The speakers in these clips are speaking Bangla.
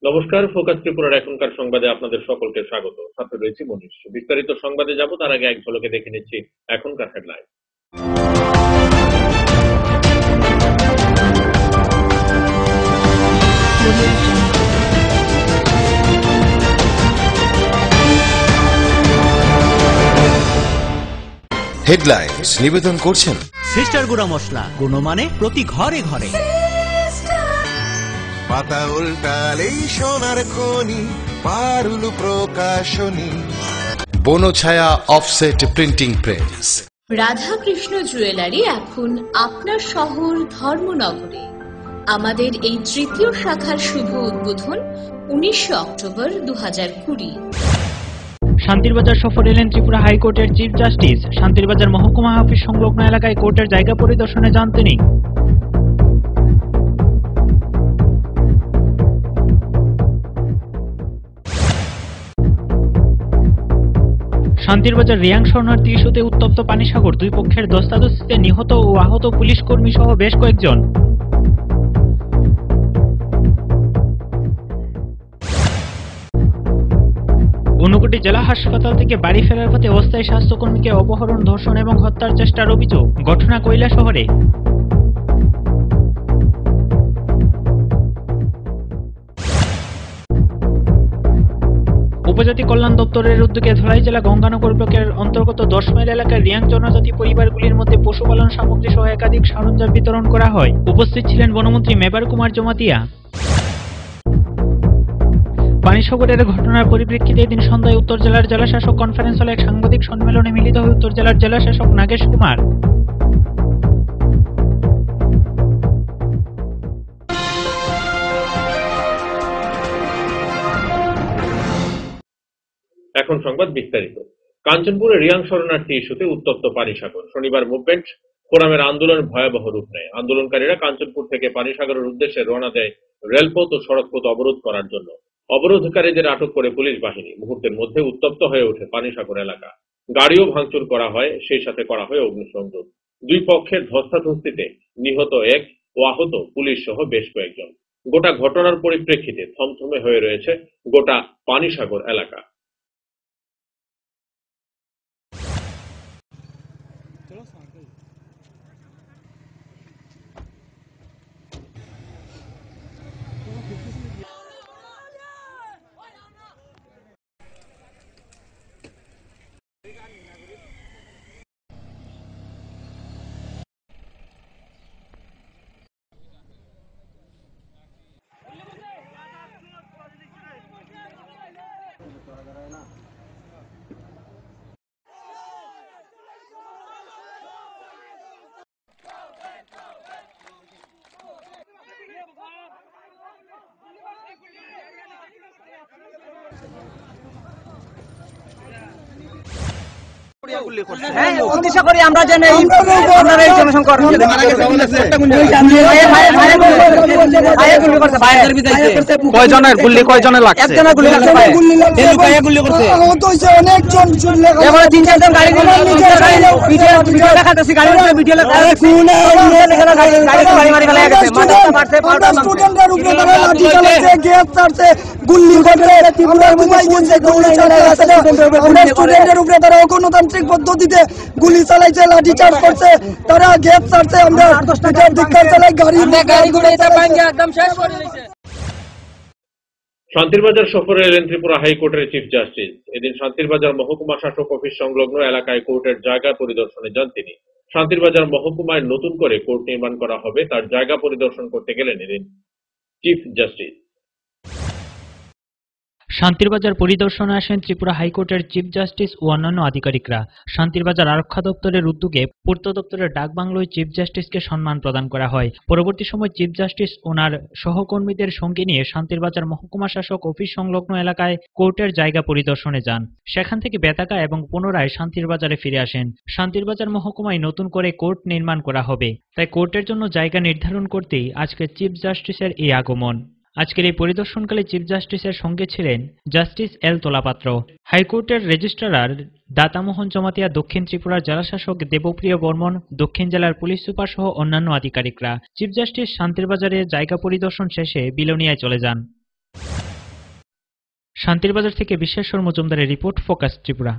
নমস্কার, ফোকাস ত্রিপুরার এখনকার সংবাদে আপনাদের সকলকে স্বাগত। সাথে রয়েছে মনীষ। বিস্তারিত সংবাদে যাব তার আগে এক ঝলকে দেখে নিচ্ছি এখনকার হেডলাইন। হেডলাইন্স নিবেদন করছেন সিস্টার গুঁড়া মশলা, গুণমানে প্রতি ঘরে ঘরে। পাতা উল্টালেই সোনার খনি, Parul Prakashani. Banchhaya offset printing press. Radhakrishna jewellery এখন আপনার শহর ধর্মনগরে। আমাদের এই তৃতীয় শাখার শুভ উদ্বোধন 19 অক্টোবর 2020। শান্তিরবাজার সফর এলেন ত্রিপুরা হাইকোর্টের চিফ জাস্টিস। শান্তিরবাজার মহকুমা অফিস সংলগ্ন এলাকায় কোর্টের জায়গা পরিদর্শনে যান তিনি। শান্তিরবাজার রিয়াং শরণার্থী ইস্যুতে উত্তপ্ত পানিসাগর, দুই পক্ষের ধস্তাধস্তিতে নিহত ও আহত পুলিশ কর্মী সহ বেশ কয়েকজন। ঊনকোটি জেলা হাসপাতাল থেকে বাড়ি ফেরার পথে অস্থায়ী স্বাস্থ্যকর্মীকে অপহরণ, ধর্ষণ এবং হত্যার চেষ্টার অভিযোগ। ঘটনা কৈলাসহরে। উপজাতি কল্যাণ দপ্তরের উদ্যোগে ধলাই জেলা গঙ্গানগর ব্লকের অন্তর্গত 10 মাইল এলাকার রিয়াং জনজাতি পরিবারগুলির মধ্যে পশুপালন সামগ্রী সহ একাধিক সরঞ্জাম বিতরণ করা হয়। উপস্থিত ছিলেন বনমন্ত্রী মেবার কুমার জমাতিয়া। পানিসাগরের ঘটনার পরিপ্রেক্ষিতে এদিন সন্ধ্যায় উত্তর জেলার জেলাশাসক কনফারেন্স হলে এক সাংবাদিক সম্মেলনে মিলিত হয় উত্তর জেলার জেলাশাসক নাগেশ কুমার। এখন সংবাদ বিস্তারিত। কাঞ্চনপুরে রিয়াং শরণার্থী ইস্যুতে উত্তপ্ত পানিসাগর। শনিবার মুভমেন্ট ফোরামের আন্দোলন ভয়াবহ রূপ নেয়। আন্দোলনকারীরা কাঞ্চনপুর থেকে পানিসাগরের উদ্দেশ্যে রওনা দেয় রেলপথ ও সড়কপথ অবরোধ করার জন্য। অবরোধকারীদের আটক করে পুলিশ বাহিনী। মুহূর্তের মধ্যে উত্তপ্ত হয়ে ওঠে পানিসাগর এলাকা। গাড়িও ভাঙচুর করা হয়, সেই সাথে করা হয় অগ্নিসংযোগ। দুই পক্ষের ধস্তাধস্তিতে নিহত এক ও আহত পুলিশ সহ বেশ কয়েকজন। গোটা ঘটনার পরিপ্রেক্ষিতে থমথমে হয়ে রয়েছে গোটা পানিসাগর এলাকা। আমরা জানি জনসংখ্যা কয়জনের গুলি, কয়জনের লাগছে? একজনের গুলি লাগছে, গুলি করছে অনেকজন। এবারে 3-4 জন গাড়ি ভিডিও দেখাতেছি, গাড়ি ভিডিও স্টুডেন্টের উপরে তারা লাঠি চালাচ্ছে, গ্যাস ছাড়ছে, গুলি করছে, স্টুডেন্টের উপরে তারা অগণতান্ত্রিক পদ্ধতিতে গুলি চালাইছে, লাঠি চার্জ করছে, তারা গ্যাস ছাড়ছে। আমরা শান্তিরবাজার সফরে এলেন ত্রিপুরা হাইকোর্টের চিফ জাস্টিস। এদিন শান্তিরবাজার মহকুমা শাসক অফিস সংলগ্ন এলাকায় কোর্টের জায়গা পরিদর্শনে যান তিনি। শান্তিরবাজার মহকুমায় নতুন করে কোর্ট নির্মাণ করা হবে, তার জায়গা পরিদর্শন করতে গেলেন এদিন চিফ জাস্টিস। শান্তিরবাজার পরিদর্শনে আসেন ত্রিপুরা হাইকোর্টের চিফ জাস্টিস ও অন্যান্য আধিকারিকরা। শান্তিরবাজার আরক্ষা দপ্তরের উদ্যোগে পূর্ত দপ্তরের ডাকবাংলোয় চিফ জাস্টিসকে সম্মান প্রদান করা হয়। পরবর্তী সময় চিফ জাস্টিস ওনার সহকর্মীদের সঙ্গে নিয়ে শান্তিরবাজার মহকুমা শাসক অফিস সংলগ্ন এলাকায় কোর্টের জায়গা পরিদর্শনে যান। সেখান থেকে বেতাকা এবং পুনরায় শান্তিরবাজারে ফিরে আসেন। শান্তিরবাজার মহকুমায় নতুন করে কোর্ট নির্মাণ করা হবে, তাই কোর্টের জন্য জায়গা নির্ধারণ করতেই আজকে চিফ জাস্টিসের এই আগমন। আজকের এই পরিদর্শনকালে চিফ জাস্টিসের সঙ্গে ছিলেন জাস্টিস এল তোলাপাত্র, হাইকোর্টের রেজিস্ট্রার দাতামোহন জমাতিয়া, দক্ষিণ ত্রিপুরার জেলাশাসক দেবপ্রিয় বর্মন, দক্ষিণ জেলার পুলিশ সুপার সহ অন্যান্য আধিকারিকরা। চিফ জাস্টিস শান্তিরবাজারে জায়গা পরিদর্শন শেষে বিলোনিয়ায় চলে যান। শান্তিরবাজার থেকে বিশ্বেশ্বর মজুমদারের report, focus Tripura.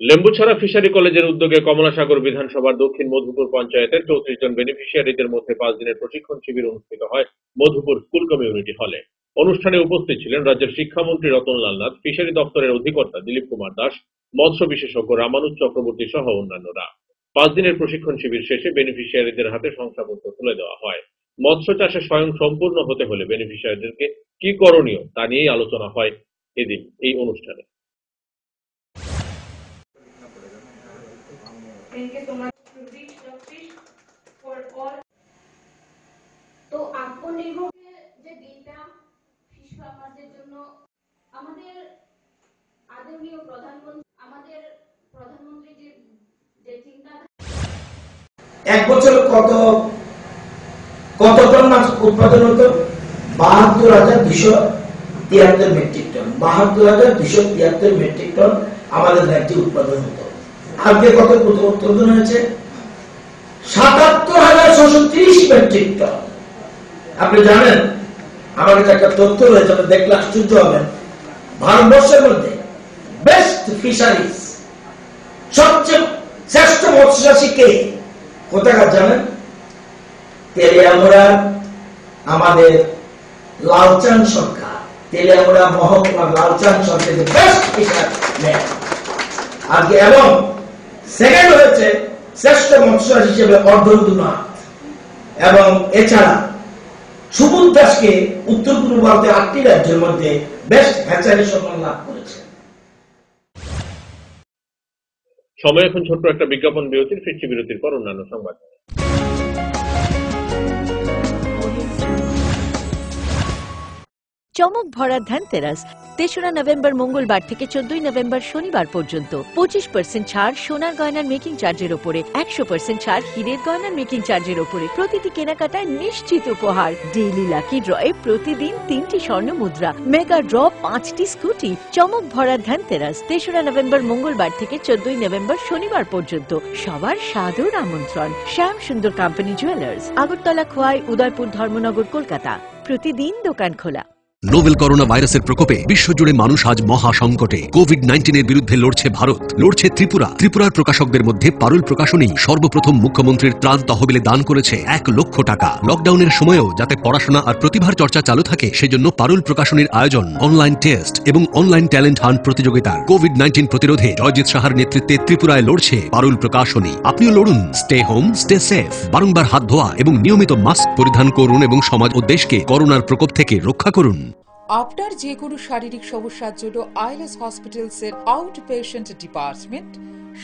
Lembucherra fishery কলেজের উদ্যোগে কমলাসাগর বিধানসভার দক্ষিণ মধুপুর পঞ্চায়েতের 34 জন বেনিফিশিয়ারিদের মধ্যে 5 দিনের প্রশিক্ষণ শিবির অনুষ্ঠিত হয় মধুপুর স্কুল কমিউনিটি হলে। অনুষ্ঠানে উপস্থিত ছিলেন রাজ্যের শিক্ষামন্ত্রী রতনলাল নাথ, ফিশারি দপ্তরের অধিকর্তা দিলীপ কুমার দাস, মৎস্য বিশেষজ্ঞ রামানুজ চক্রবর্তী সহ অন্যান্যরা। 5 দিনের প্রশিক্ষণ শিবির শেষে বেনিফিশিয়ারিদের হাতে শংসাপত্র তুলে দেওয়া হয়। মৎস্য চাষে স্বয়ং সম্পূর্ণ হতে হলে বেনিফিশিয়ারিদেরকে কি করণীয় তা নিয়েই আলোচনা হয় এদিন এই অনুষ্ঠানে। তো আত্মনির্ভর যে দিনটা ফিশ ফার্মারদের জন্য আমাদের আদরণীয় প্রধানমন্ত্রী যে চিন্তা, এক বছর কত টন মাছ উৎপাদন হতো? 72,273 মেট্রিক টন। 72,273 মেট্রিক টন আমাদের রাজ্যে উৎপাদন হতো। আজকে কত উৎপাদন হয়েছে? 77,630 মেট্রিক টন। আপনি জানেন, আমার কাছে একটা তথ্য রয়েছে, আপনি দেখলে আশ্চর্য হবেন। ভারতবর্ষের মধ্যে বেস্ট ফিশারিজ, সবচেয়ে শ্রেষ্ঠ মৎস্যচাষী কে? কোথাকার জানেন? তেলিয়ামুড়া আমাদের লালচাঁদ সরকার, তেলিয়ামুড়া মহকুমা লালচাঁদ সরকার বেস্ট ফিশারম্যান আজকে, এবং সেকেন্ড হয়েছে শ্রেষ্ঠ মৎস্যচাষী হিসেবে অর্ধরুনাথ, এবং এছাড়া সুবোধ দাসকে উত্তর পূর্ব ভারতের 8টি রাজ্যের মধ্যে বেস্ট হ্যাচারি সম্মান লাভ করেছে। সময় এখন ছোট্ট একটা বিজ্ঞাপন বিরতির, ফিরছি বিরতির পর অন্যান্য সংবাদ। চমক ভরা ধনতেরাস 3রা নভেম্বর মঙ্গলবার থেকে 14 নভেম্বর শনিবার পর্যন্ত 25% ছাড় সোনার গয়নার মেকিং চার্জের উপরে, 100% ছাড় হীরের গয়নার মেকিং চার্জের উপরে। প্রতিটি কেনাকাটায় নিশ্চিত উপহার। ডেইলি লাকি ড্রয়ে প্রতিদিন 3টি স্বর্ণ মুদ্রা, মেগা ড্র 5টি স্কুটি। চমক ভরা ধনতেরাস 3রা নভেম্বর মঙ্গলবার থেকে 14 নভেম্বর শনিবার পর্যন্ত। সবার সাদর আমন্ত্রণ। শ্যাম সুন্দর কোম্পানি জুয়েলার্স, আগরতলা, খোয়াই, উদয়পুর, ধর্মনগর, কলকাতা। প্রতিদিন দোকান খোলা। নোভেল করোনা ভাইরাসের প্রকোপে বিশ্বজুড়ে মানুষ আজ মহা সংকটে। কোভিড-19 বিরুদ্ধে লড়ছে ভারত, লড়ছে ত্রিপুরা। ত্রিপুরার প্রকাশকদের মধ্যে পারুল প্রকাশনী সর্বপ্রথম মুখ্যমন্ত্রীর ত্রাণ তহবিলে দান করেছে 1 লক্ষ টাকা। লকডাউনের সময়েও যাতে পড়াশোনা আর প্রতিভার চর্চা চালু থাকে, সেজন্য পারুল প্রকাশনীর আয়োজন অনলাইন টেস্ট এবং অনলাইন ট্যালেন্ট হান্ট প্রতিযোগিতার। কোভিড-19 প্রতিরোধে জয়জিৎ সাহার নেতৃত্বে ত্রিপুরায় লড়ছে পারুল প্রকাশনী। আপনিও লড়ুন। Stay home, stay safe. বারংবার হাত ধোয়া এবং নিয়মিত মাস্ক পরিধান করুন এবং সমাজ ও দেশকে করোনার প্রকোপ থেকে রক্ষা করুন। আপনার যে কোনো শারীরিক সমস্যার জন্য আইলেস হসপিটালসের আউট পেশেন্ট ডিপার্টমেন্ট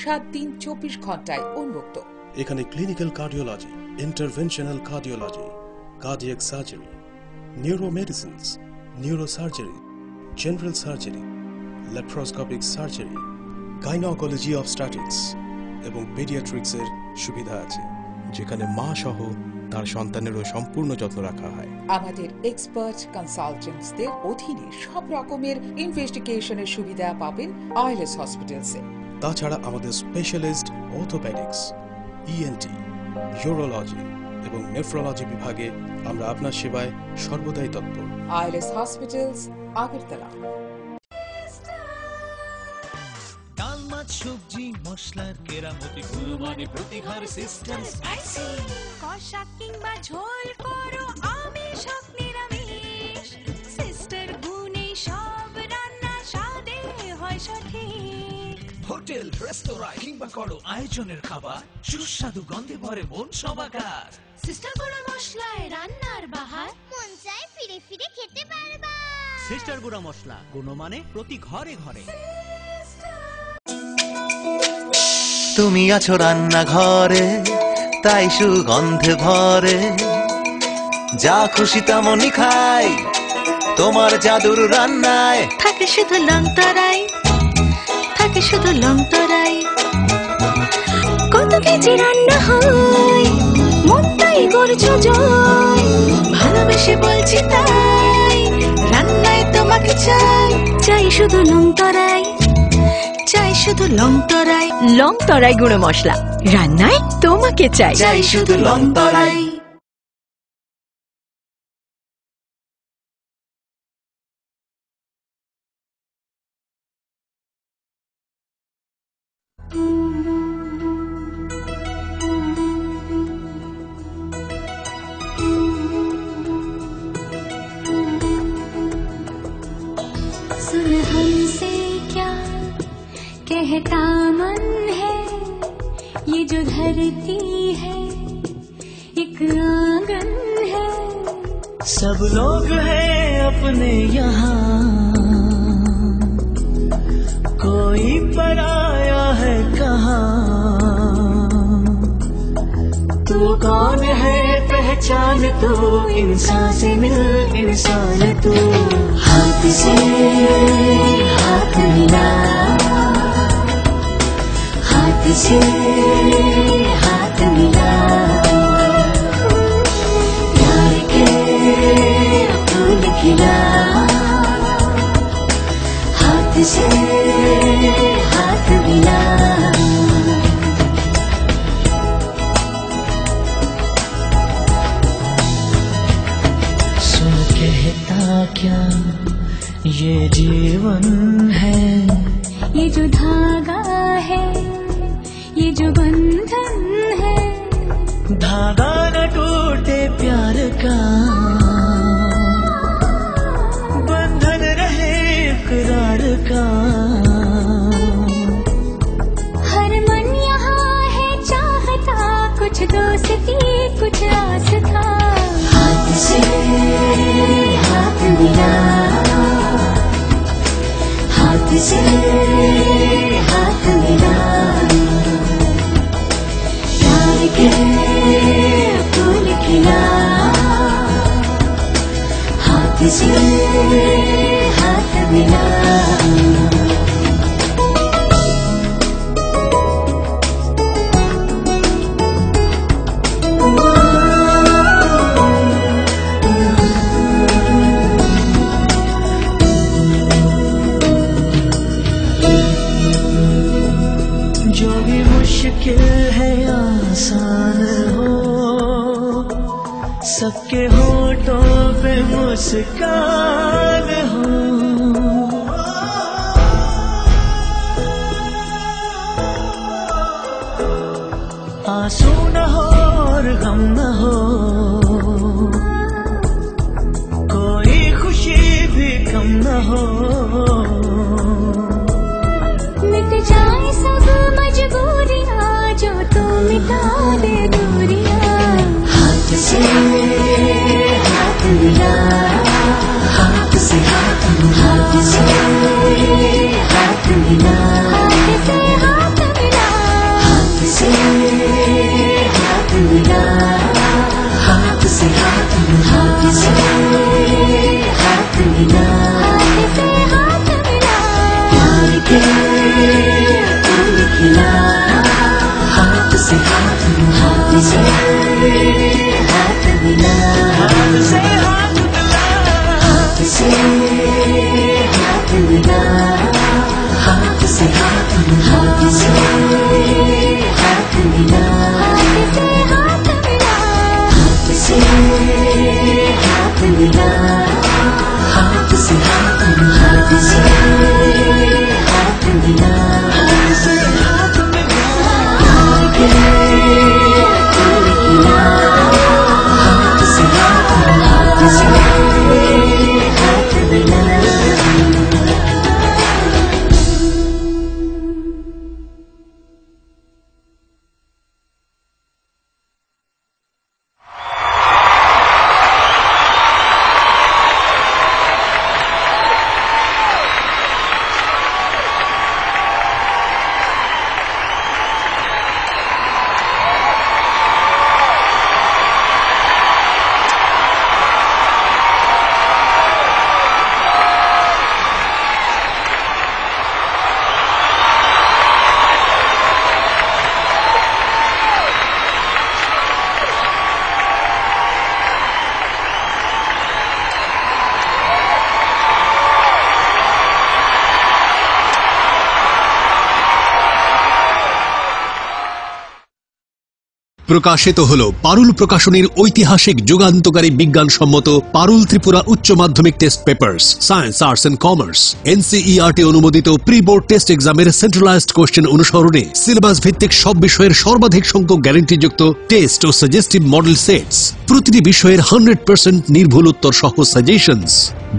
7 দিন 24 ঘন্টায় উন্মুক্ত। এখানে clinical cardiology, interventional cardiology, cardiac surgery, neuromedicines, neurosurgery, general surgery, laparoscopic surgery, gynaecology obstetrics এবং পেডিয়াট্রিক্সের সুবিধা আছে, যেখানে মা সহ তার সন্তানেরও সম্পূর্ণ যত্ন রাখা হয়। আমাদের এক্সপার্ট কনসালটেন্টসদের অধীনে সব রকমের ইনভেস্টিগেশনের সুবিধা পাবেন আইলেস হসপিটালসে। তাছাড়া আমাদের স্পেশালিস্ট অর্থোপেডিক্স, ইএনটি, ইউরোলজি এবং নেফ্রোলজি বিভাগে আমরা আপনার সেবায় সর্বদাই তৎপর। আইলেস হসপিটালস, আগরতলা। ডাল, মাছ, সবজি, মশলার কেরামতি, গুণমানে প্রতি ঘর সিস্টেম স্পাইসি। কষা কিংবা ঝোল করো আমিষ হোক নিরামিষ, সিস্টার গুণে সব রান্না স্বাদে হয় সঠিক। হোটেল, রেস্তোরাঁ কিংবা করো আয়োজনের খাবার, সুস্বাদু গন্ধে ভরে মন সবাকার। সিস্টার গুঁড়া মশলায় রান্নার বাহার, মন চায় ফিরে ফিরে খেতে পারবা। সিস্টার গুঁড়া মশলা, গুণমানে প্রতি ঘরে ঘরে। তুমি আছো রান্নাঘরে, তাই সুগন্ধে ভরে, যা খুশি তেমনই খাই, তোমার জাদুর রান্নায় থাকে শুধু লংতরাই, থাকে শুধু লংতরাই। কত কেজি রান্না হয়, মনটাই করছো জয়, ভালোবেসে বলছি তাই, রান্নায় তোমাকে চাই, চাই শুধু লংতরাই, চাই শুধু লংতরাই। লংতরাই গুঁড়ো মশলা, রান্নায় তোমাকে চাই, চাই শুধু লংতরাই। कहता मन है ये जो धरती है एक आंगन है। सब लोग हैं अपने यहाँ, कोई पराया है कहाँ। तू कौन है पहचान तू, इंसान से मिल इंसान तू। हाथ से हाथ मिला, हाथ से हाथ मिला, प्यार के फूल खिला। हाथ से हाथ मिला। सुन कहता क्या ये जीवन है, ये जो धागा है ये जो बंधन है। धागा न टूटे प्यार का, बंधन रहे इकरार का। हर मन यहाँ है चाहता, कुछ दोस्ती कुछ आस्था। हाथ से हाथ मिला, हाथ से हाथ मिला, प्यार के फूल खिला। हाथ से हाथ मिला। जो भी मुश्किल है आसान हो, सबके होठों पे मुस्कान हो। आंसू न हो और गम न हो, कोई खुशी भी कम न हो। मिट जाए सब मजबूरियाँ, जो तो मिटा दे दूरियाँ। हाथ से हाथ मिला, हाथ से हाथ मिला, हाथ से हाथ मिला, हाथ से हाथ मिला, हाथ से हाथ मिला, हाथ से हाथ मिला, हाथ से हाथ मिला, प्यार के फूल खिला। हाथ से हाथ मिला, हाथ से हाथ मिला, हाथ से हाथ मिला, हाथ से हाथ मिला, हाथ से हाथ मिला, हाथ से हाथ मिला, हाथ से हाथ मिला, हाथ से हाथ मिला, हाथ से हाथ हाथ मिला, से हाथ मिला, हाथ से हाथ मिला, प्यार के फूल खिला। हाथ से हाथ मिला, हाथ से हाथ मिला। প্রকাশিত হলো পারুল প্রকাশনীর ঐতিহাসিক যুগান্তকারী বিজ্ঞানসম্মত পারুল ত্রিপুরা উচ্চ মাধ্যমিক test papers science arts and commerce NCERT অনুমোদিত প্রি বোর্ড টেস্ট এক্সামের সেন্ট্রালাইজড কোশ্চেন অনুসরণে সিলেবাস ভিত্তিক সব বিষয়ের সর্বাধিক সংখ্যক গ্যারান্টিযুক্ত টেস্ট ও সাজেস্টিভ মডেল সেটস, প্রতিটি বিষয়ের 100% নির্ভুল উত্তর সহ সাজেশনস।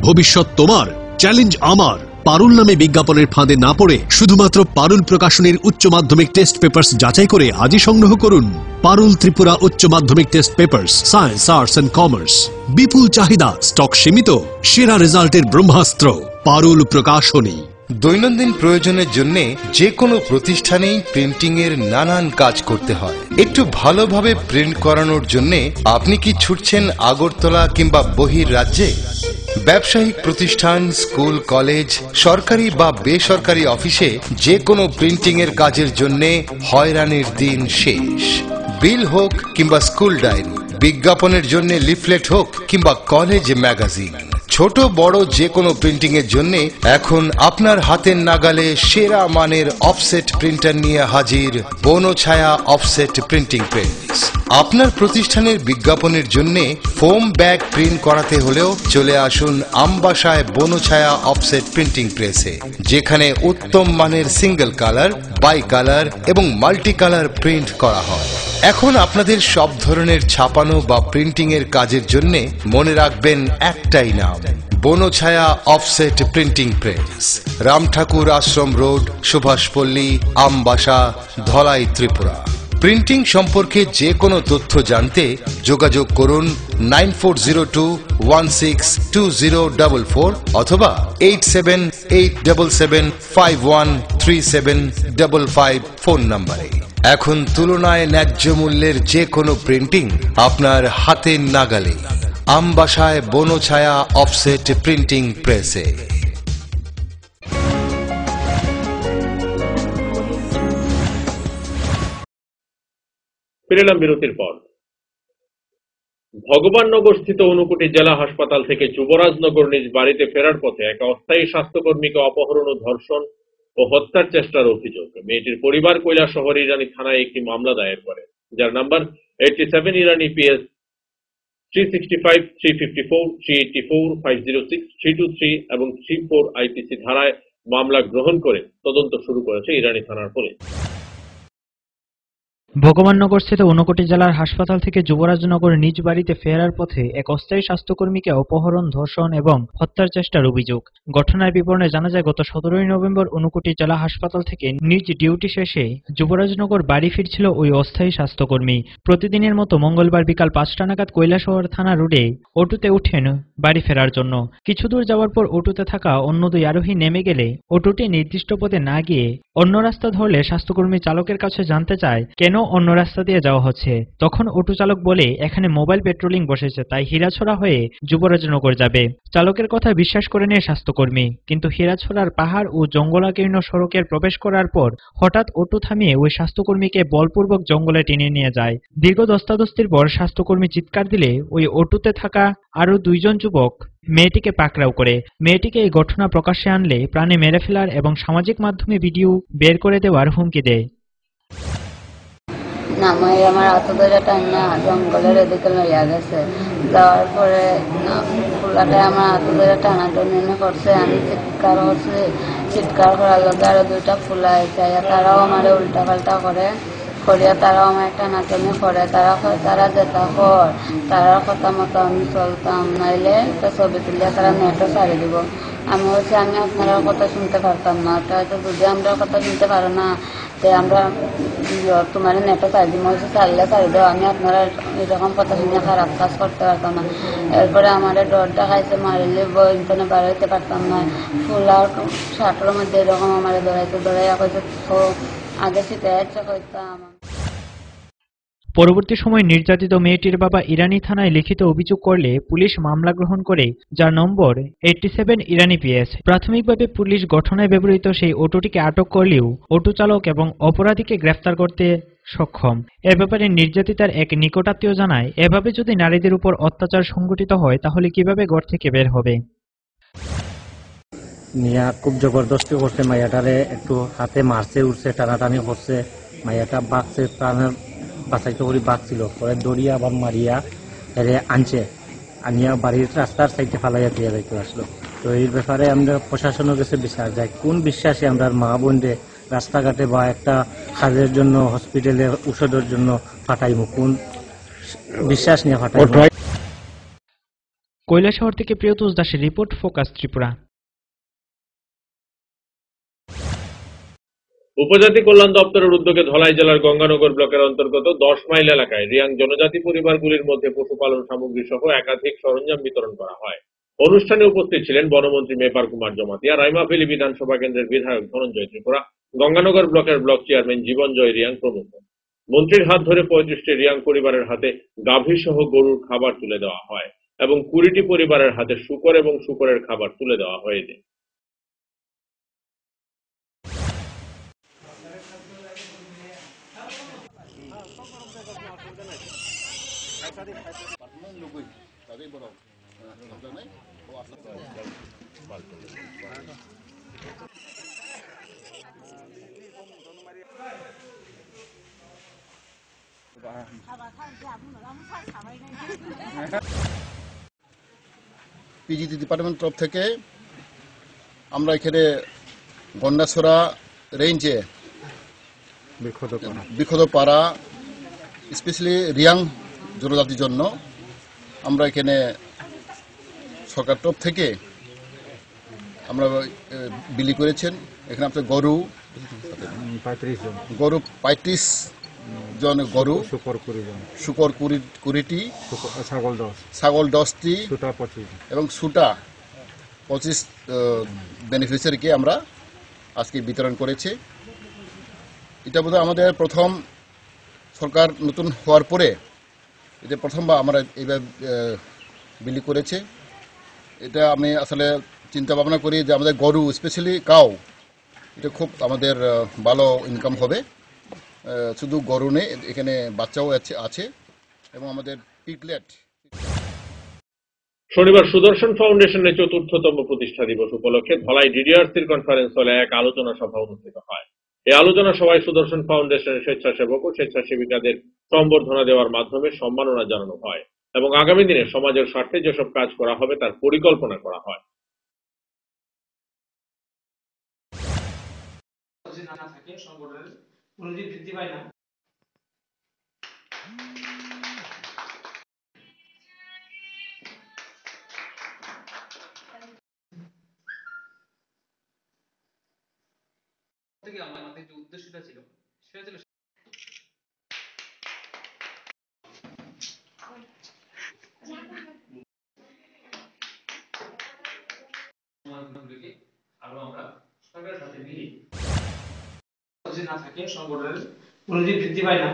ভবিষ্যৎ তোমার, চ্যালেঞ্জ আমার। পারুল নামে বিজ্ঞাপনের ফাঁদে না পড়ে শুধুমাত্র পারুল প্রকাশনীর উচ্চ মাধ্যমিক টেস্ট পেপার্স যাচাই করে আজই সংগ্রহ করুন। পারুল ত্রিপুরা উচ্চ মাধ্যমিক test papers, science, arts and commerce. বিপুল চাহিদা, স্টক সীমিত, সেরা রেজাল্টের ব্রহ্মাস্ত্র পারুল প্রকাশনী। দৈনন্দিন প্রয়োজনের জন্য যে কোনো প্রতিষ্ঠানেই প্রিন্টিং এর নানান কাজ করতে হয়। একটু ভালোভাবে প্রিন্ট করানোর জন্য আপনি কি ছুটছেন আগরতলা কিংবা বহির রাজ্যে? ব্যবসায়িক প্রতিষ্ঠান, স্কুল, কলেজ, সরকারি বা বেসরকারি অফিসে যে কোনো প্রিন্টিং এর কাজের জন্য হয়রানির দিন শেষ। বিল হোক কিংবা স্কুল ডায়েরি, বিজ্ঞাপনের জন্য লিফলেট হোক কিংবা কলেজ ম্যাগাজিন, ছোট বড় যে কোনো প্রিন্টিং এর জন্য এখন আপনার হাতের নাগালে সেরা মানের অফসেট প্রিন্টার নিয়ে হাজির বনছায়া অফসেট প্রিন্টিং প্রেস। আপনার প্রতিষ্ঠানের বিজ্ঞাপনের জন্য ফোম ব্যাগ প্রিন্ট করাতে হলেও চলে আসুন আমবাসায় বনছায়া অফসেট প্রিন্টিং প্রেসে, যেখানে উত্তম মানের সিঙ্গেল কালার, বাই কালার এবং মাল্টি কালার প্রিন্ট করা হয়। এখন আপনাদের সব ধরনের ছাপানো বা প্রিন্টিং এর কাজের জন্য মনে রাখবেন একটাই নাম, Banchhaya offset printing press, Ramthakur Ashram road, Subhashpalli, Ambassa, Dhalai, Tripura. Printing সম্পর্কে যে কোনো তথ্য জানতে যোগাযোগ করুন 9402162044 অথবা 8787751375 ফোন নম্বরে। এখন তুলনায় ন্যায্য মূল্যের যে কোনো প্রিন্টিং আপনার হাতের নাগালে, আমবাসায় বনছায়া অফসেট প্রিন্টিং প্রেসে। ফিরলাম বিরতির পর। ভগবাননগর স্থিত ঊনকোটি জেলা হাসপাতাল থেকে যুবরাজনগর নিজ বাড়িতে ফেরার পথে এক অস্থায়ী স্বাস্থ্যকর্মীকে অপহরণ ও ধর্ষণ ও হত্যার চেষ্টার অভিযোগ। মেয়েটির পরিবার কৈলাসহর ইরানি থানায় একটি মামলা দায়ের করে, যার নাম্বার 87 ইরানি PS 365, 354, 384, 506, 323 এবং 34 IPC ধারায় মামলা গ্রহণ করে তদন্ত শুরু করেছে ইরানি থানার পুলিশ। ভগবাননগর স্থিত ঊনকোটি জেলার হাসপাতাল থেকে যুবরাজনগর নিজ বাড়িতে ফেরার পথে এক অস্থায়ী স্বাস্থ্যকর্মীকে অপহরণ, ধর্ষণ এবং হত্যার চেষ্টার অভিযোগ। ঘটনার বিবরণে জানা যায়, গত 17 নভেম্বর ঊনকোটি জেলা হাসপাতাল থেকে নিজ ডিউটি শেষে যুবরাজনগর বাড়ি ফিরছিল ওই অস্থায়ী স্বাস্থ্যকর্মী। প্রতিদিনের মতো মঙ্গলবার বিকাল 5টা নাগাদ কৈলাসহর থানা রোডে অটোতে উঠেন বাড়ি ফেরার জন্য। কিছু দূর যাওয়ার পর অটোতে থাকা অন্য দুই আরোহী নেমে গেলে অটোটি নির্দিষ্ট পথে না গিয়ে অন্য রাস্তা ধরলে স্বাস্থ্যকর্মী চালকের কাছে জানতে চায় কেন অন্য রাস্তা দিয়ে যাওয়া হচ্ছে। তখন অটো চালক বলে, এখানে মোবাইল পেট্রোলিং বসেছে, তাই হীরাছড়া হয়ে যুবরাজনগর যাবে। চালকের কথা বিশ্বাস করে নেয় স্বাস্থ্যকর্মী, কিন্তু হীরাছড়ার পাহাড় ও জঙ্গলাকীর্ণ সড়কের প্রবেশ করার পর হঠাৎ অটো থামিয়ে ওই স্বাস্থ্যকর্মীকে বলপূর্বক জঙ্গলে টেনে নিয়ে যায়। দীর্ঘ ধস্তাধস্তির পর স্বাস্থ্যকর্মী চিৎকার দিলে ওই অটোতে থাকা আরো দুইজন যুবক মেয়েটিকে পাকড়াও করে। মেয়েটিকে এই ঘটনা প্রকাশ্যে আনলে প্রাণে মেরে ফেলার এবং সামাজিক মাধ্যমে ভিডিও বের করে দেওয়ার হুমকি দেয়। নামাই আমার হাত ধরে টান্না জঙ্গলের এদিকে লইয়া গেছে, যাওয়ার পরে ফুলাটা আমার হাত ধরে টানাটানি করছে। আমি চিৎকার করছি, চিৎকার করার লগে আরো দুইটা ফুলা এসে তারাও আমার উল্টা পাল্টা করিয়া তারাও আমার টানাটানি করে। তারা যেটা কর তারার কথা মতো আমি চলতাম, নাইলে একটা ছবি তুলিয়া তারা নেটও ছাড়ি দিব। আমি বলছি আমি আপনারা কথা শুনতে পারতাম না, হয়তো যদি আমরা কথা শুনতে পারো না আমরা তোমার নেটে ছাড়ি দিব। বলছি ছাড়লে ছাড়ি দেবো, আমি আপনারা এরকম কথা শুনে খারাপ কাজ করতে পারতাম না। এরপরে আমার ডর দেখাইছে, মারিলে বইখানে বার হইতে পারতাম না। ফুল আর শার্টের মধ্যে এরকম আমার দৌড়াইয়া কইছে আগে শিখে কইতাম। পরবর্তী সময় নির্যাতিত মেয়েটির বাবা ইরানি থানায় লিখিত অভিযোগ করলে পুলিশ মামলা গ্রহণ করে, যার নম্বর 87 ইরানি PS। প্রাথমিকভাবে পুলিশ ঘটনায় ব্যবহৃত সেই অটোটিকে আটক করলেও অটো চালক এবং অপরাধীকে গ্রেফতার করতে সক্ষম। এ ব্যাপারে নির্যাতিতার এক নিকটাত্মীয় জানায়, এভাবে যদি নারীদের উপর অত্যাচার সংঘটিত হয় তাহলে কিভাবে ঘর থেকে বের হবে। মিয়া খুব জবরদস্তি করছে, মাইয়াটারে একটু হাতে মারছে, উঠছে, টানাটানি করছে। মাইয়াটা বাঁচছে, প্রাণের বাঁচাইতে করে বাঁচছিল, পরে দড়িয়া আবার মারিয়া এরে আনছে, আনিয়া বাড়ির রাস্তার সাইডে ফালাইয়া দিয়ে যাইতে আসলো। তো এই ব্যাপারে আমরা প্রশাসনের কাছে বিশ্বাস যায়, কোন বিশ্বাসে আমরা মা বোনরে রাস্তাঘাটে বা একটা কাজের জন্য হসপিটালে ঔষধের জন্য ফাটাইমু, কোন বিশ্বাস নিয়ে ফাটাইমু। কৈলাসহর থেকে প্রিয়তোষ দাসের রিপোর্ট, ফোকাস ত্রিপুরা। উপজাতি কল্যাণ দপ্তরের উদ্যোগে ধলাই জেলার গঙ্গানগর ব্লকের অন্তর্গত 10 মাইল এলাকায় রিয়াং জনজাতি পরিবারগুলির মধ্যে পশুপালন সামগ্রী সহ একাধিক সরঞ্জাম বিতরণ করা হয়। অনুষ্ঠানে উপস্থিত ছিলেন বনমন্ত্রী মেপার কুমার জমাতিয়া, রাইমাভেলী বিধানসভা কেন্দ্রের বিধায়ক ধনঞ্জয় ত্রিপুরা, গঙ্গানগর ব্লকের ব্লক চেয়ারম্যান জীবনজয় রিয়াং প্রমুখ। মন্ত্রীর হাত ধরে 35টি রিয়াং পরিবারের হাতে গাভী সহ গরুর খাবার তুলে দেওয়া হয় এবং 20টি পরিবারের হাতে শূকর এবং শূকরের খাবার তুলে দেওয়া হয়েছে। পিজিটি ডিপার্টমেন্ট তরফ থেকে আমরা এখানে গন্ডাছড়া রেঞ্জে বিক্ষতপাড়া স্পেশালি রিয়াং জনজাতির জন্য আমরা এখানে সরকার তরফ থেকে আমরা বিলি করেছেন। এখানে আপনার গরু 35 জন গরু, শুকর 20টি, ছাগল 10টি এবং সুটা 25 বেনিফিশিয়ারিকে আমরা আজকে বিতরণ করেছি। এটা বোধহয় আমাদের প্রথম সরকার নতুন হওয়ার পরে এটা প্রথমবার আমরা এইভাবে বিলি করেছে। এটা আমি আসলে চিন্তা ভাবনা করি যে আমাদের গরু স্পেশালি কাউ এটা খুব আমাদের ভালো ইনকাম হবে। শুধু গরু নেই, এখানে বাচ্চাও আছে এবং আমাদের পিগলেট। শনিবার সুদর্শন ফাউন্ডেশনের ৪র্থতম প্রতিষ্ঠা দিবস উপলক্ষে ধলাই ডিডিআরসির কনফারেন্স হলে এক আলোচনা সভা অনুষ্ঠিত হয়। এই আলোচনা সভায় সুদর্শন ফাউন্ডেশনের স্বেচ্ছাসেবক ও স্বেচ্ছাসেবিকাদের সম্বর্ধনা দেওয়ার মাধ্যমে সম্মাননা জানানো হয় এবং আগামী দিনে সমাজের স্বার্থে যেসব কাজ করা হবে তার পরিকল্পনা করা হয়। বৃদ্ধি পায় না। আমাদের যে উদ্দেশ্যটা ছিল সেটা ছিল আরো আমরা সরকারের সাথে মিলি না থাকে সংগঠনের পুনরুজ্জীব বৃদ্ধি পায় না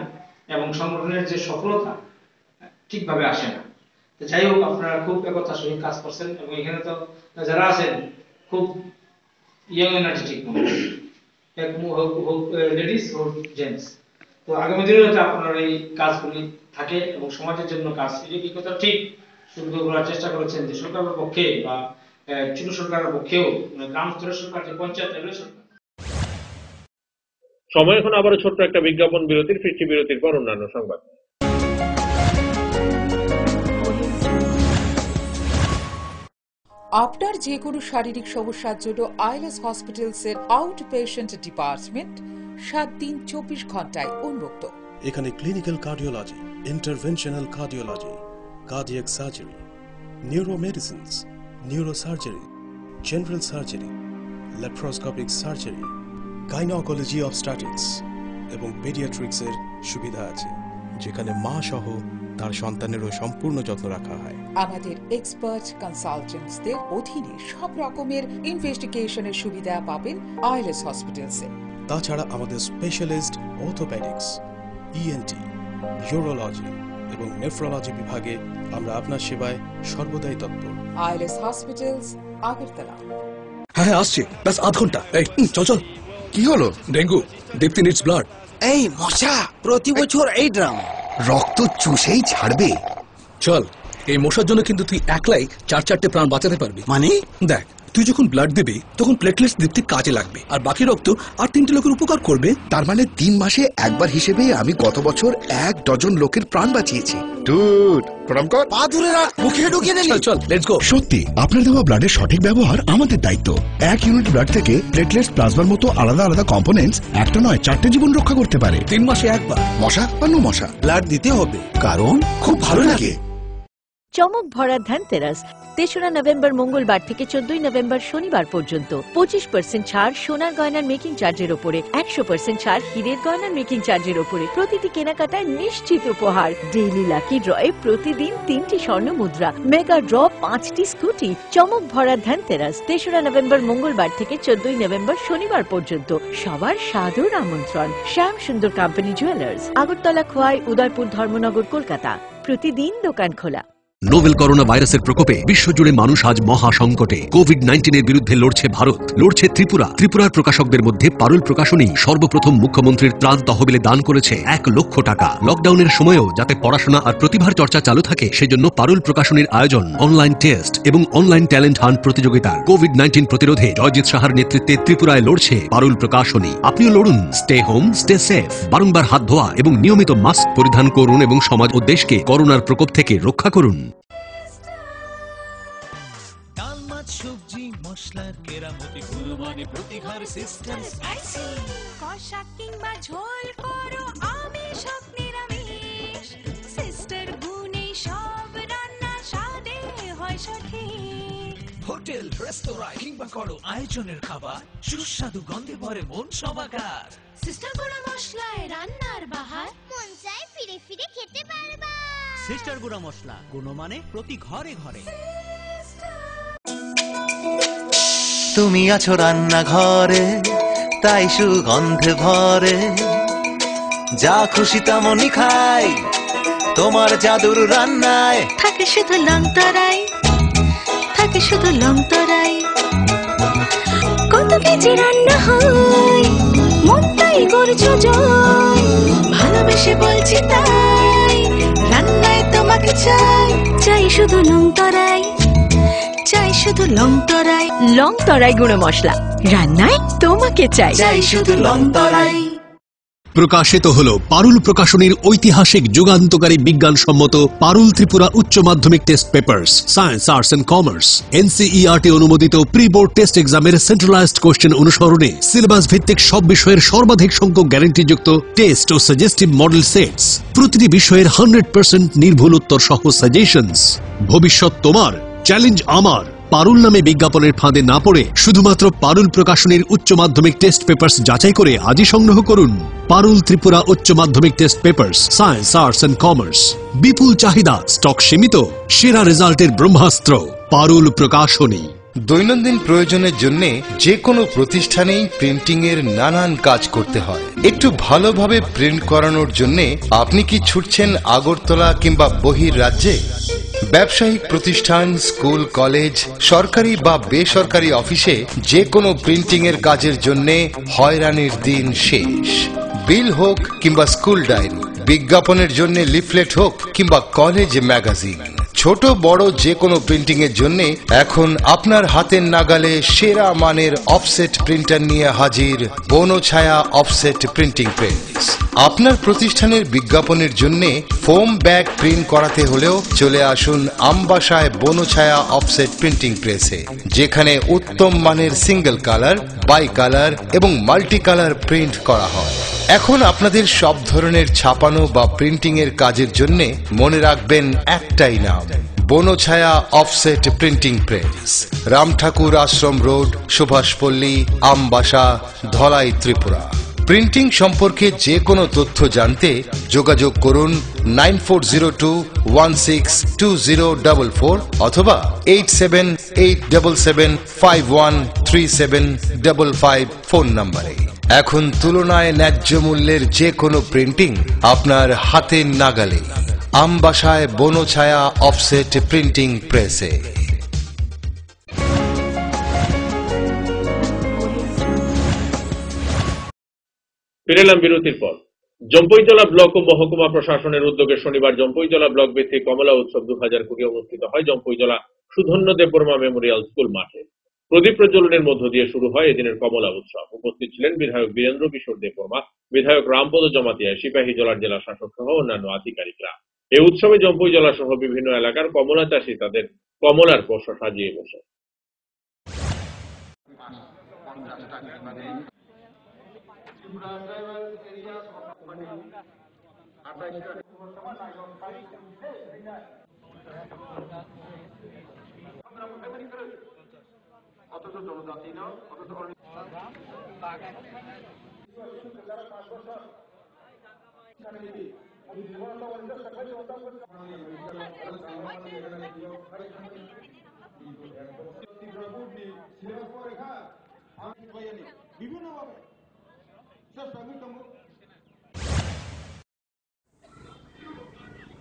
এবং সংগঠনের যে সফলতা ঠিকভাবে আসে না। তো যাই হোক, আপনারা খুব একতার সহিত কাজ করছেন এবং এখানে তো যারা আছেন খুব ইয়াং এনার্জেটিক হোক লেডিস হোক জেন্টস। তো আগামী দিনে যাতে আপনার এই কাজগুলি থাকে এবং সমাজের জন্য কাজ, এই কথা ঠিক শুরু করার চেষ্টা করেছেন যে সরকারের পক্ষে বা ছোট সরকারের পক্ষেও গ্রাম স্তরের সরকার, যে পঞ্চায়েত লেভেলের সরকার। সময় এখন আবারও ছোট্ট একটা বিজ্ঞাপন বিরতির, ফিরছি বিরতির পর অন্যান্য সংবাদ। আপনার যে কোনো শারীরিক সমস্যার জন্য আইলেস হসপিটালসের আউট পেশেন্ট ডিপার্টমেন্ট 7 দিন 24 ঘন্টায় উন্মুক্ত। এখানে clinical cardiology, interventional cardiology, cardiac surgery, neuromedicines, neurosurgery, general surgery, laparoscopic surgery, gynaecology obstetrics এবং পেডিয়াট্রিক্সের সুবিধা আছে, যেখানে মা সহ তার সন্তানেরও সম্পূর্ণ যত্ন রাখা হয়। আমাদের এক্সপার্ট কনসালটেন্টসদের অধীনে সব রকমের ইনভেস্টিগেশনের সুবিধা পাবেন আইলেস হসপিটালসে। তাছাড়া আমাদের স্পেশালিস্ট অর্থোপেডিক্স, ইএনটি, ইউরোলজি এবং নেফ্রোলজি বিভাগে আমরা আপনার সেবায় সর্বদাই তৎপর। আইলেস হসপিটালস, আগরতলা। হ্যাঁ আসছে, ব্যাস আধ ঘন্টা। এই চল চল। কি হলো? ডেঙ্গু, দীপ্তি নিডস ব্লাড। এই মশা প্রতি বছর এই ড্রাম রক্ত চুষেই ছাড়বে। চল, এই মশার জন্য কিন্তু তুই একলাই 4-4টে প্রাণ বাঁচাতে পারবি। মানে দেখ, তুই যখন ব্লাড দিবি তখন প্লেটলেটস দীপ্তি কাজে লাগবে, আর বাকি রক্ত আর 3টে লোকের উপকার করবে। তার মানে 3 মাসে একবার হিসেবে আমি গত বছর 1 ডজন লোকের প্রাণ বাঁচিয়েছি। ডুড, প্রণাম কর। পা ধরে রাখ, মুখে ঢুকিয়ে দিলি। চল চল, লেটস গো। সত্যি, আপনার দেওয়া ব্লাডের সঠিক ব্যবহার আমাদের দায়িত্ব। 1 ইউনিট ব্লাড থেকে প্লেটলেটস, প্লাজমার মতো আলাদা আলাদা কম্পোনেন্টস একটা নয় 4টে জীবন রক্ষা করতে পারে। 3 মাসে একবার। মশা বা নো মশা, ব্লাড দিতে হবে, কারণ খুব ভালো লাগে। চমক ভরা ধানতেরাস ৩রা নভেম্বর মঙ্গলবার থেকে ১৪ নভেম্বর শনিবার পর্যন্ত ২৫% ছাড় সোনার গয়নার মেকিং চার্জের ওপরে, ১০০% ছাড় হীরের গয়নার মেকিং চার্জের ওপরে, প্রতিটি কেনাকাটায় নিশ্চিত উপহার, ডেইলি লাকি ড্রয়ে প্রতিদিন ৩টি স্বর্ণ মুদ্রা, মেগা ড্র 5টি স্কুটি। চমক ভরা ধানতেরাস ৩রা নভেম্বর মঙ্গলবার থেকে ১৪ নভেম্বর শনিবার পর্যন্ত সবার সাদর আমন্ত্রণ। শ্যাম সুন্দর কোম্পানি জুয়েলার্স, আগরতলা, খোয়াই, উদয়পুর, ধর্মনগর, কলকাতা। প্রতিদিন দোকান খোলা। নোভেল করোনা ভাইরাসের প্রকোপে বিশ্বজুড়ে মানুষ আজ মহা সংকটে। কোভিড-19 বিরুদ্ধে লড়ছে ভারত, লড়ছে ত্রিপুরা। ত্রিপুরার প্রকাশকদের মধ্যে পারুল প্রকাশনী সর্বপ্রথম মুখ্যমন্ত্রীর ত্রাণ তহবিলে দান করেছে ১ লক্ষ টাকা। লকডাউনের সময়েও যাতে পড়াশোনা আর প্রতিভার চর্চা চালু থাকে সেজন্য পারুল প্রকাশনীর আয়োজন অনলাইন টেস্ট এবং অনলাইন ট্যালেন্ট হান্ট প্রতিযোগিতা। কোভিড-19 প্রতিরোধে জয়জিৎ সাহার নেতৃত্বে ত্রিপুরায় লড়ছে পারুল প্রকাশনী। আপনিও লড়ুন। Stay home, stay safe. বারংবার হাত ধোয়া এবং নিয়মিত মাস্ক পরিধান করুন এবং সমাজ ও দেশকে করোনার প্রকোপ থেকে রক্ষা করুন। সবজি মশলার কেরামতি গুণমানে প্রতিঘর সিস্টেম স্পাইসি কষা কিংবা ঝোল করো আমিষ হোক নিরামিষ সিস্টার গুনে সব রান্না স্বাদে হয় সঠিক। হোটেল রেস্তোরাঁ কিংবা করো আয়োজনের খাবার সুস্বাদু গন্ধে ভরে মন সমাকার। সিস্টার গুঁড়া মশলায় রান্নার বাহার মন চায় ফিরে ফিরে খেতে পারবা। সিস্টার গুঁড়া মশলা গুণমানে প্রতি ঘরে ঘরে। তুমি আছো রান্নাঘরে তাই সুগন্ধে ভরে, যা খুশি তেমনই খাই তোমার জাদুর রান্নায়। থাকে শুধু লংতরাই, থাকে শুধু লংতরাই, কত কেজি রান্না হয় মনটাই করছো জয়। ভালোবেসে বলছি তাই রান্নায় তোমাকে চাই, চাই শুধু লংতরাই, চাই শুধু লংতরাই। লংতরাই গুঁড়ো মশলা রান্নায় তোমাকে চাই, চাই শুধু লংতরাই। প্রকাশিত হলো পারুল প্রকাশনীর ঐতিহাসিক যুগান্তকারী বিজ্ঞানসম্মত পারুল ত্রিপুরা উচ্চ মাধ্যমিক test papers, science, arts and commerce, NCERT অনুমোদিত প্রি বোর্ড টেস্ট এক্সামের সেন্ট্রালাইজড কোশ্চেন অনুসরণে সিলেবাস ভিত্তিক সব বিষয়ের সর্বাধিক সংখ্যক গ্যারান্টিযুক্ত টেস্ট ও সাজেস্টিভ মডেল সেটস, প্রতিটি বিষয়ের 100% নির্ভুল উত্তর সহ সাজেশনস। ভবিষ্যৎ তোমার, চ্যালেঞ্জ আমার। পারুল নামে বিজ্ঞাপনের ফাঁদে না পড়ে শুধুমাত্র পারুল প্রকাশনীর উচ্চ মাধ্যমিক টেস্ট পেপার্স যাচাই করে আজই সংগ্রহ করুন। পারুল ত্রিপুরা উচ্চ মাধ্যমিক test papers, science, arts and commerce. বিপুল চাহিদা, স্টক সীমিত, সেরা রেজাল্টের ব্রহ্মাস্ত্র পারুল প্রকাশনী। দৈনন্দিন প্রয়োজনের জন্য যে কোনো প্রতিষ্ঠানেই প্রিন্টিং এর নানান কাজ করতে হয়। একটু ভালোভাবে প্রিন্ট করানোর জন্য আপনি কি ছুটছেন আগরতলা কিংবা বহির রাজ্যে? ব্যবসায়িক প্রতিষ্ঠান, স্কুল, কলেজ, সরকারি বা বেসরকারি অফিসে যে কোনো প্রিন্টিং এর কাজের জন্য হয়রানির দিন শেষ। বিল হোক কিংবা স্কুল ডায়েরি, বিজ্ঞাপনের জন্য লিফলেট হোক কিংবা কলেজ ম্যাগাজিন, ছোট বড় যে কোনো প্রিন্টিং এর জন্য এখন আপনার হাতের নাগালে সেরা মানের অফসেট প্রিন্টার নিয়ে হাজির বনছায়া অফসেট প্রিন্টিং প্রেস। আপনার প্রতিষ্ঠানের বিজ্ঞাপনের জন্য ফোম ব্যাগ প্রিন্ট করাতে হলেও চলে আসুন আমবাসায় বনছায়া অফসেট প্রিন্টিং প্রেসে, যেখানে উত্তম মানের সিঙ্গেল কালার, বাই কালার এবং মাল্টি কালার প্রিন্ট করা হয়। এখন আপনাদের সব ধরনের ছাপানো বা প্রিন্টিং এর কাজের জন্য মনে রাখবেন একটাই নাম, Banchhaya offset printing press, Ramthakur Ashram road, Subhashpalli, Ambassa, Dhalai, Tripura. Printing সম্পর্কে যে কোনো তথ্য জানতে যোগাযোগ করুন 9402162044 অথবা 8787751375 ফোন নম্বরে। এখন তুলনায় ন্যায্য মূল্যের যে কোনো প্রিন্টিং আপনার হাতের নাগালে, আমবাসায় বনছায়া অফসেট প্রিন্টিং প্রেসে। ফিরেলাম বিরতির পর। জম্পইজলা ব্লক ও মহকুমা প্রশাসনের উদ্যোগে শনিবার জম্পইজলা ব্লক ভিত্তিক কমলা উৎসব 2020 অনুষ্ঠিত হয় জম্পইজলা সুধন্য দেববর্মা মেমোরিয়াল স্কুল মাঠে। প্রদীপ প্রজ্বলনের মধ্য দিয়ে শুরু হয় এদিনের কমলা উৎসব। উপস্থিত ছিলেন বিধায়ক বীরেন্দ্র কিশোর দেববর্মা, বিধায়ক রামপদ জমাতিয়া, সিপাহীজলার জেলা শাসক সহ অন্যান্য আধিকারিকরা। এই উৎসবে জম্পইজলা সহ বিভিন্ন এলাকার কমলা চাষী তাদের কমলার পসরা সাজিয়ে বসে।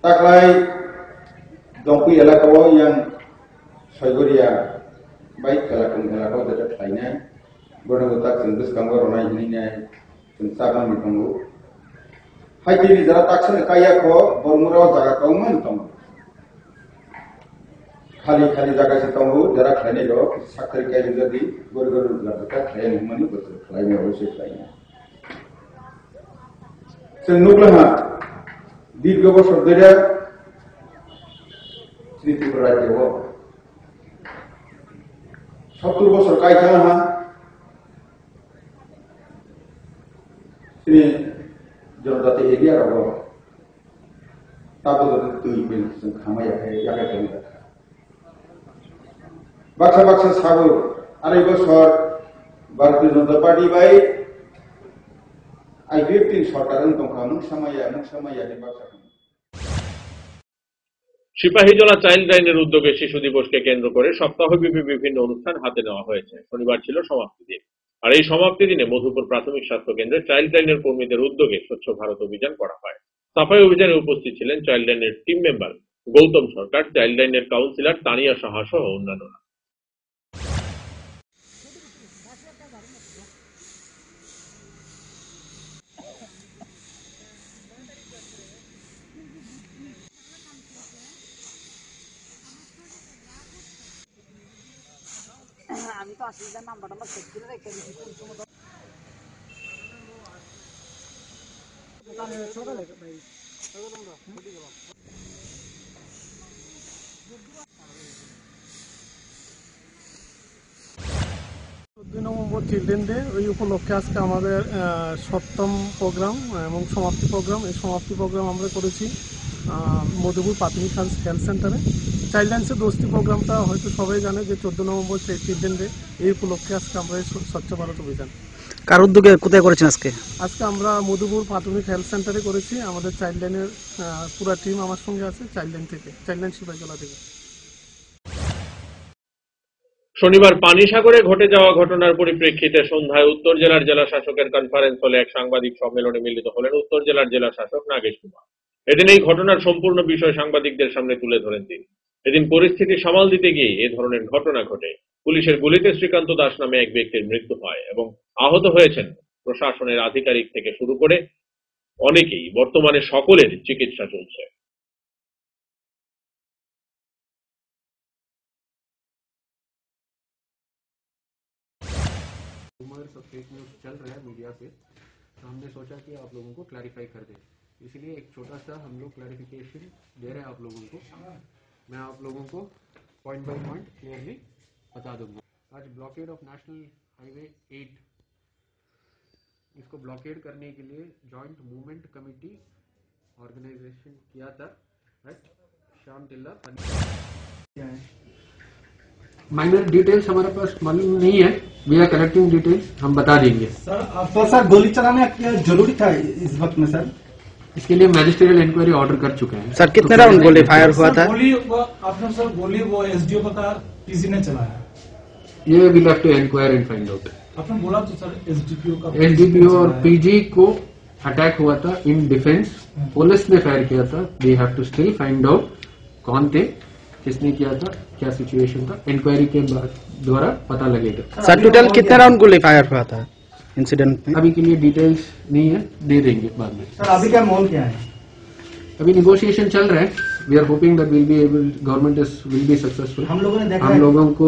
Taklay dongpi elakawo yang Soigoria baik kelakon tetap lainnya beranggotak sentus kanggo ronai ini sensakan ditunggu. Hai diri jara taksan kaya ko bermurau jaga kauman tunggu. Kali jaga si tunggu jara kali do sakari kaya jadi gor dekat kaya mani betul lainnya usus lainnya. Senuklah দীর্ঘ বছর ধরে ত্রিপুরা রাজ্যে 70 বছর কাইখানা শ্রী জনজাতি এরিয়ার অভাব তারপর তুই খামাই জায়গায় বাক্সা সাগর 2.5 বছর ভারতীয় জনতা পার্টি বাই সিপাহীজলা চাইল্ড লাইনের উদ্যোগে শিশু দিবসকে কেন্দ্র করে সপ্তাহব্যাপী বিভিন্ন অনুষ্ঠান হাতে নেওয়া হয়েছে। শনিবার ছিল সমাপ্তি দিন, আর এই সমাপ্তি দিনে মধুপুর প্রাথমিক স্বাস্থ্য কেন্দ্রে চাইল্ড লাইনের কর্মীদের উদ্যোগে স্বচ্ছ ভারত অভিযান করা হয়। সাফাই অভিযানে উপস্থিত ছিলেন চাইল্ড লাইনের টিম মেম্বার গৌতম সরকার, চাইল্ড লাইনের কাউন্সিলর তানিয়া সাহা সহ অন্যান্যরা। আমি তো আসলে নাম্বারটা চেক করে রেখে দিচ্ছি নভেম্বর চিলড্রেন ডে ওই উপলক্ষে আজকে আমাদের 7ম প্রোগ্রাম এবং সমাপ্তি প্রোগ্রাম। এই সমাপ্তি প্রোগ্রাম আমরা করেছি মধুপুর প্রাথমিক হেলথ সেন্টারে। চাইল্ড লাইন্সের দোস্তি প্রোগ্রামটা হয়তো সবাই জানে যে 14 নভেম্বর চিলড্রেন ডে, এই উপলক্ষে আজকে আমরা এই স্বচ্ছ ভারত অভিযান। কার উদ্যোগে কোথায় করেছেন আজকে? আজকে আমরা মধুপুর প্রাথমিক হেলথ সেন্টারে করেছি। আমাদের চাইল্ড লাইনের পুরো টিম আমার সঙ্গে আছে চাইল্ড লাইন থেকে, চাইল্ড লাইন সিপাহীজলা থেকে। শনিবার পানিসাগরে ঘটে যাওয়া ঘটনার পরিপ্রেক্ষিতে সন্ধ্যায় উত্তর জেলার জেলা শাসকের কনফারেন্স হলে এক সাংবাদিক সম্মেলনে মিলিত হলেন উত্তর জেলার জেলা শাসক নাগেশ কুমার। এদিন এই ঘটনার সম্পূর্ণ বিষয় সাংবাদিকদের সামনে তুলে ধরেন তিনি। এদিন পরিস্থিতি সামাল দিতে গিয়ে এ ধরনের ঘটনা ঘটে। পুলিশের গুলিতে শ্রীকান্ত দাস নামে এক ব্যক্তির মৃত্যু হয় এবং আহত হয়েছেন প্রশাসনের আধিকারিক থেকে শুরু করে অনেকেই। বর্তমানে সকলের চিকিৎসা চলছে। फेक न्यूज चल रहा है मीडिया पे, तो हमने सोचा कि आप लोगों को क्लैरिफाई कर दें, इसलिए एक छोटा सा हम लोग क्लैरिफिकेशन दे रहे हैं आप लोगों को। मैं आप लोगों को पॉइंट बाय पॉइंट क्लियरली बता दूंगा। आज ब्लॉकेड ऑफ नेशनल हाईवे 8, इसको ब्लॉकेड करने के लिए जॉइंट मूवमेंट कमेटी ऑर्गेनाइजेशन किया था एट श्याम टिल्ला। माइनर डिटेल्स हमारे पास मालूम नहीं है, वी आर कलेक्टिंग डिटेल्स, हम बता देंगे। सर गोली चलाना जरूरी था इस वक्त में? सर इसके लिए मैजिस्ट्रियल इंक्वायरी ऑर्डर कर चुके हैं। सर कितने राउंड गोली फायर हुआ था? गोली वो एसडीओ का किसी ने चलाया? ये will have to inquire and find out. आपने बोला तो सर एसडीपीओ और पीजी को अटैक हुआ था इन डिफेंस, पुलिस ने फायर किया था। We have to still find out कौन थे, किसने किया था, क्या सिचुएशन था, इंक्वायरी के द्वारा पता लगेगा। सर टोटल कितने राउंड गोली फायर हुआ था इंसिडेंट में? अभी के लिए डिटेल्स नहीं है, दे देंगे बाद में। सर अभी क्या माहौल क्या है? अभी निगोशिएशन चल रहा है, we are hoping that will be able, government will be successful. हम लोगों ने देखा, हम लोगों को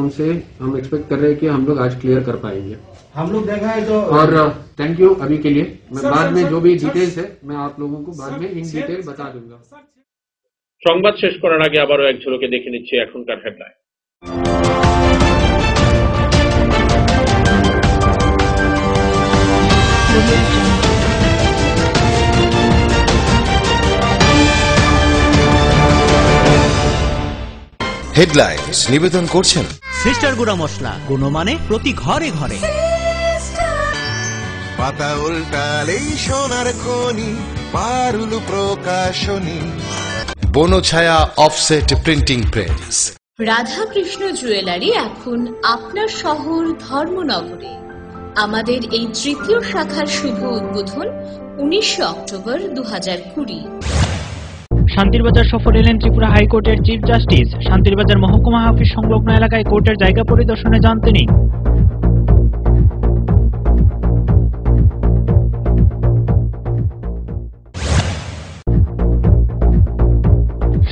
उनसे हम एक्सपेक्ट कर रहे हैं कि हम लोग आज क्लियर कर पाएंगे। हम लोग देखा है तो। और थैंक यू अभी के लिए। मैं बाद में जो भी डिटेल्स है मैं आप लोगों को बाद में इन डिटेल बता दूंगा। সংবাদ শেষ করার আগে আবারও এক ঝলকে দেখে নিচ্ছি এখনকার হেডলাইন। হেডলাইন্স নিবেদন করছেন সিস্টার গুঁড়া মশলা, গুণমানে প্রতি ঘরে ঘরে। পাতা উল্টালেই সোনার খনি, Parul Prakashani. Banchhaya offset printing press. Radhakrishna jewellery এখন আপনার শহর ধর্মনগরে। আমাদের এই তৃতীয় শাখার শুভ উদ্বোধন 19 অক্টোবর 2020। শান্তিরবাজার সফর এলেন ত্রিপুরা হাইকোর্টের চিফ জাস্টিস। শান্তিরবাজার মহকুমা অফিস সংলগ্ন এলাকায় কোর্টের জায়গা পরিদর্শনে যান তিনি।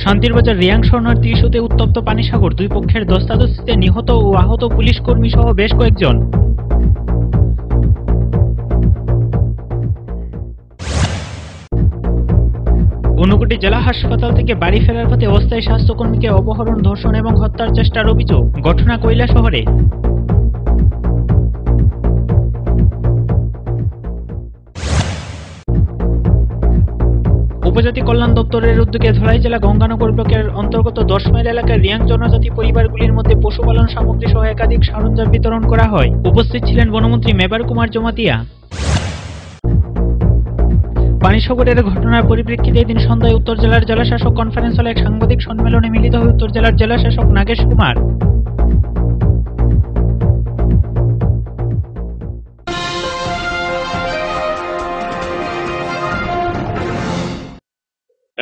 শান্তিরবাজার রিয়াং শরণার্থী ইস্যুতে উত্তপ্ত পানিসাগর, দুই পক্ষের ধস্তাধস্তিতে নিহত ও আহত পুলিশ কর্মী সহ বেশ কয়েকজন। ঊনকোটি জেলা হাসপাতাল থেকে বাড়ি ফেরার পথে অস্থায়ী স্বাস্থ্যকর্মীকে অপহরণ, ধর্ষণ এবং হত্যার চেষ্টার অভিযোগ। ঘটনা কৈলা শহরে। উপজাতি কল্যাণ দপ্তরের উদ্যোগে ধলাই জেলা গঙ্গানগর ব্লকের অন্তর্গত 10 মাইল এলাকার রিয়াং জনজাতি পরিবারগুলির মধ্যে পশুপালন সামগ্রী সহ একাধিক সরঞ্জাম বিতরণ করা হয়। উপস্থিত ছিলেন বনমন্ত্রী মেবার কুমার জমাতিয়া। পানিসাগরের ঘটনার পরিপ্রেক্ষিতে এদিন সন্ধ্যায় উত্তর জেলার জেলাশাসক কনফারেন্স হলে এক সাংবাদিক সম্মেলনে মিলিত হয় উত্তর জেলার জেলাশাসক নাগেশ কুমার।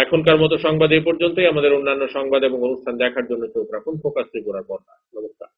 এখনকার মতো সংবাদ এই পর্যন্তই। আমাদের অন্যান্য সংবাদ এবং অনুষ্ঠান দেখার জন্য চোখ রাখুন ফোকাস ত্রিপুরার পর্দায়। নমস্কার।